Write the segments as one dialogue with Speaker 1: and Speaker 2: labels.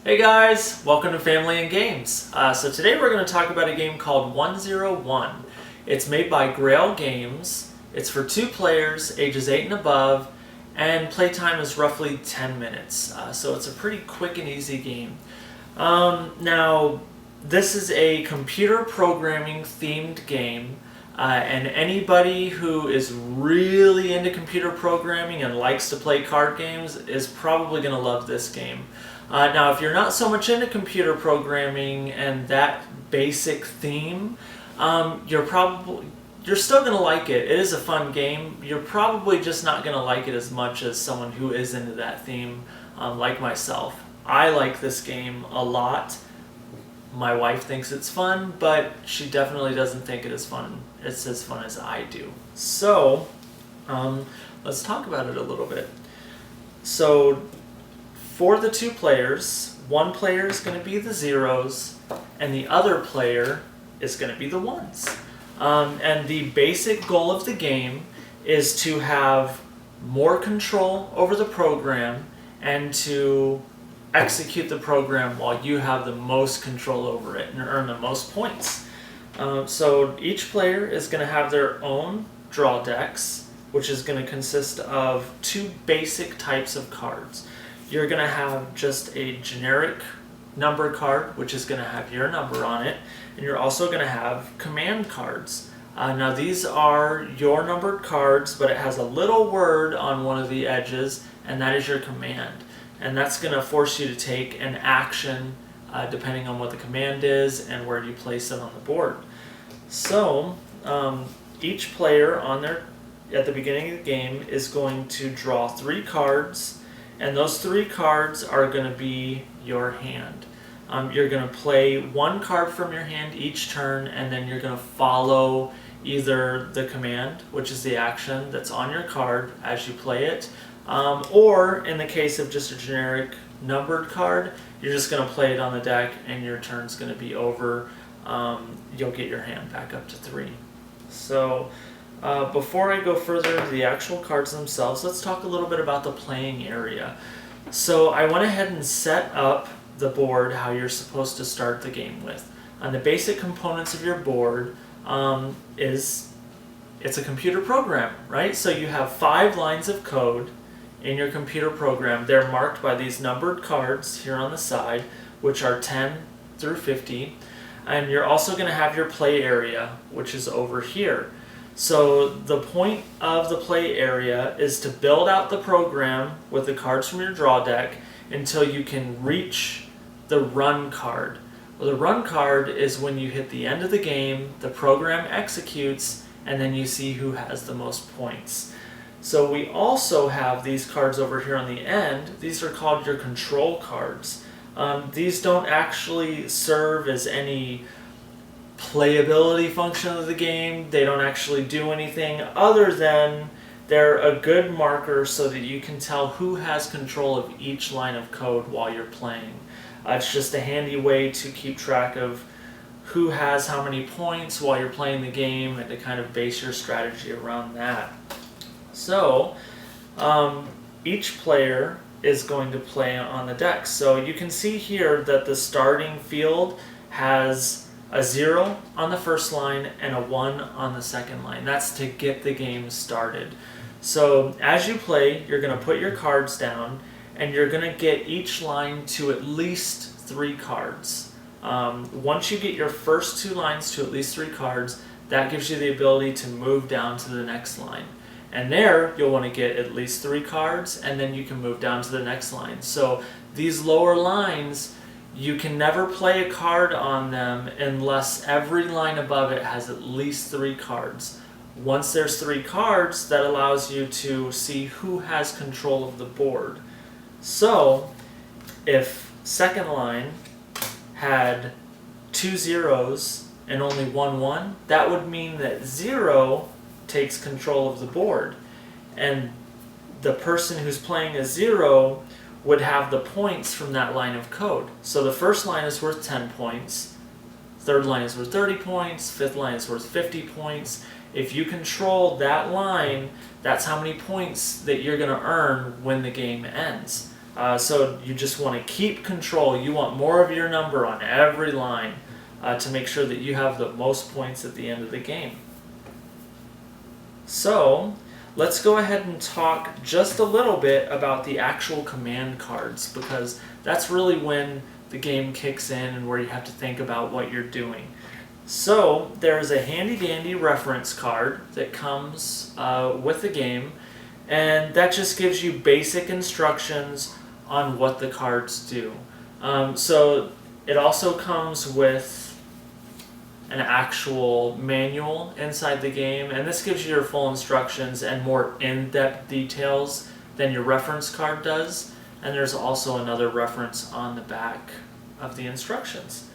Speaker 1: Hey guys, welcome to Family and Games. So today we're going to talk about a game called 101. It's made by Grail Games. It's for 2 players, ages 8 and above, and playtime is roughly 10 minutes. So it's a pretty quick and easy game. Now, this is a computer programming themed game, and anybody who is really into computer programming and likes to play card games is probably going to love this game. Now, if you're not so much into computer programming and that basic theme, you're still going to like it. It is a fun game. You're probably just not going to like it as much as someone who is into that theme, like myself. I like this game a lot. My wife thinks it's fun, but she definitely doesn't think it is fun. It's as fun as I do. So, let's talk about it a little bit. So, for the 2 players, one player is going to be the zeros, and the other player is going to be the ones. And the basic goal of the game is to have more control over the program and to execute the program while you have the most control over it and earn the most points. So each player is going to have their own draw decks, which is going to consist of 2 basic types of cards. You're going to have just a generic number card, which is going to have your number on it, and you're also going to have command cards. Now these are your numbered cards, but it has a little word on one of the edges, and that is your command. And that's going to force you to take an action depending on what the command is and where you place it on the board. So each player at the beginning of the game is going to draw 3 cards, and those 3 cards are going to be your hand. You're going to play 1 card from your hand each turn, and then you're going to follow either the command, which is the action that's on your card as you play it, or in the case of just a generic numbered card, you're just going to play it on the deck and your turn's going to be over. You'll get your hand back up to 3. So before I go further into the actual cards themselves, let's talk a little bit about the playing area. So I went ahead and set up the board how you're supposed to start the game with. And the basic components of your board it's a computer program, right? So you have 5 lines of code in your computer program. They're marked by these numbered cards here on the side, which are 10 through 50. And you're also going to have your play area, which is over here. So the point of the play area is to build out the program with the cards from your draw deck until you can reach the run card. Well, the run card is when you hit the end of the game, the program executes, and then you see who has the most points. So we also have these cards over here on the end. These are called your control cards. These don't actually serve as any playability function of the game. They don't actually do anything other than they're a good marker so that you can tell who has control of each line of code while you're playing. It's just a handy way to keep track of who has how many points while you're playing the game and to kind of base your strategy around that. So each player is going to play on the deck. So you can see here that the starting field has a 0 on the first line and a 1 on the second line. That's to get the game started. So as you play, you're going to put your cards down and you're going to get each line to at least 3 cards. Once you get your first 2 lines to at least 3 cards, that gives you the ability to move down to the next line. And there, you'll want to get at least 3 cards, and then you can move down to the next line. So these lower lines, you can never play a card on them unless every line above it has at least 3 cards. Once there's 3 cards, that allows you to see who has control of the board. So if second line had 2 zeros and only 1 1, that would mean that 0 takes control of the board. And the person who's playing a 0 would have the points from that line of code. So the first line is worth 10 points, third line is worth 30 points, fifth line is worth 50 points. If you control that line, that's how many points that you're going to earn when the game ends. So you just want to keep control. You want more of your number on every line to make sure that you have the most points at the end of the game. So let's go ahead and talk just a little bit about the actual command cards, because that's really when the game kicks in and where you have to think about what you're doing. So there is a handy dandy reference card that comes with the game, and that just gives you basic instructions on what the cards do. So it also comes with an actual manual inside the game, and this gives you your full instructions and more in-depth details than your reference card does. And there's also another reference on the back of the instructions.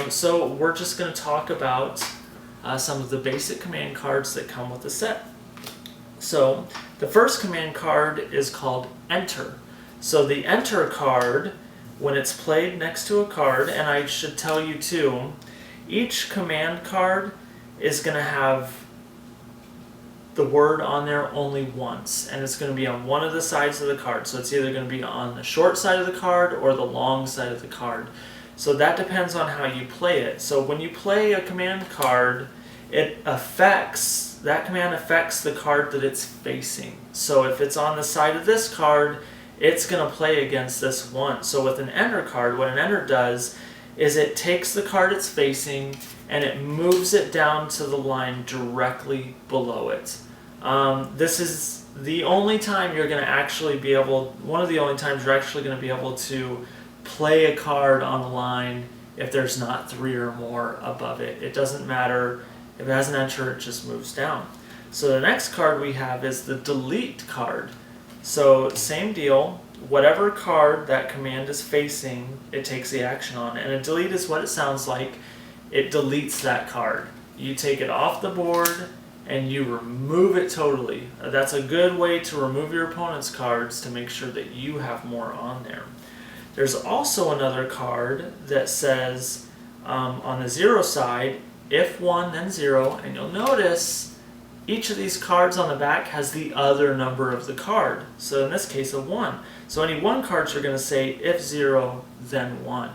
Speaker 1: So we're just going to talk about some of the basic command cards that come with the set. So the first command card is called Enter. So the Enter card, when it's played next to a card, and I should tell you too, each command card is going to have the word on there only once, and it's going to be on one of the sides of the card. So it's either going to be on the short side of the card or the long side of the card. So that depends on how you play it. So when you play a command card, that command affects the card that it's facing. So if it's on the side of this card, it's going to play against this one. So with an Enter card, what an Enter does is it takes the card it's facing and it moves it down to the line directly below it. This is the only time you're going to actually be able, one of the only times you're actually going to be able to play a card on the line if there's not 3 or more above it. It doesn't matter if it has an Enter, it just moves down. So the next card we have is the Delete card. So same deal. Whatever card that command is facing, it takes the action on. And a delete is what it sounds like. It deletes that card. You take it off the board and you remove it totally. That's a good way to remove your opponent's cards to make sure that you have more on there. There's also another card that says on the 0 side, if 1 then 0, and you'll notice each of these cards on the back has the other number of the card. So in this case, a 1. So any 1 cards are going to say if 0, then 1.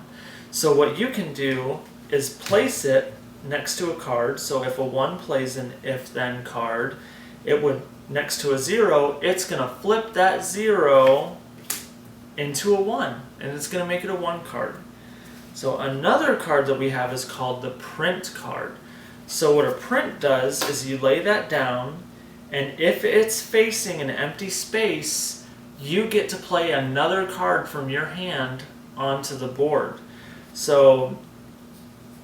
Speaker 1: So what you can do is place it next to a card. So if a 1 plays an if then card, it would, next to a 0, it's going to flip that 0 into a 1. And it's going to make it a 1 card. So another card that we have is called the Print card. So what a print does is you lay that down, and if it's facing an empty space, you get to play another card from your hand onto the board. So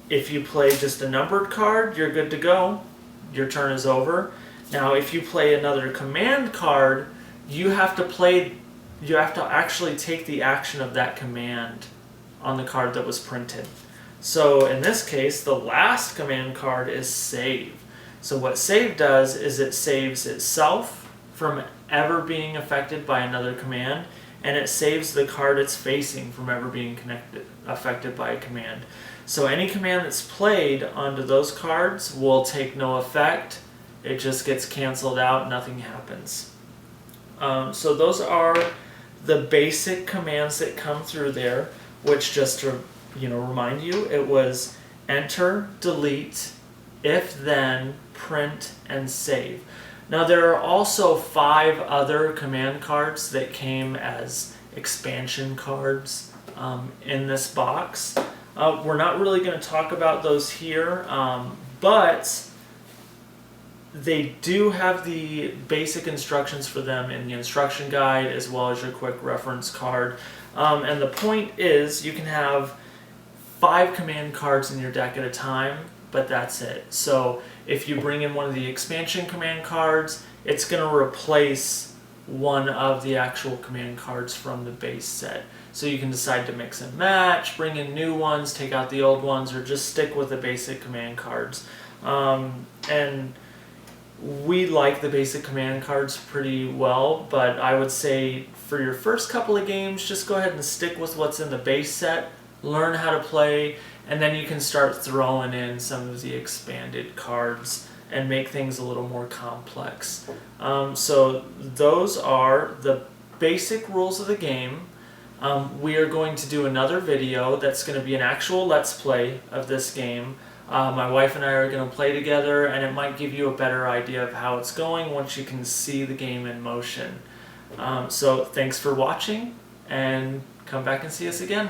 Speaker 1: if you play just a numbered card, you're good to go. Your turn is over. Now if you play another command card, you have to actually take the action of that command on the card that was printed. So in this case, the last command card is Save. So what Save does is it saves itself from ever being affected by another command, and it saves the card it's facing from ever being affected by a command. So any command that's played onto those cards will take no effect. It just gets canceled out, nothing happens. So those are the basic commands that come through there, which just to remind you, it was Enter, Delete, If Then, Print, and Save. Now there are also 5 other command cards that came as expansion cards in this box. We're not really going to talk about those here, but they do have the basic instructions for them in the instruction guide as well as your quick reference card. And the point is you can have 5 command cards in your deck at a time, but that's it. So if you bring in one of the expansion command cards, it's going to replace one of the actual command cards from the base set. So you can decide to mix and match, bring in new ones, take out the old ones, or just stick with the basic command cards. And we like the basic command cards pretty well, but I would say for your first couple of games, just go ahead and stick with what's in the base set, learn how to play, and then you can start throwing in some of the expanded cards and make things a little more complex. So those are the basic rules of the game. We are going to do another video that's going to be an actual Let's Play of this game. My wife and I are going to play together, and it might give you a better idea of how it's going once you can see the game in motion. So thanks for watching, and come back and see us again.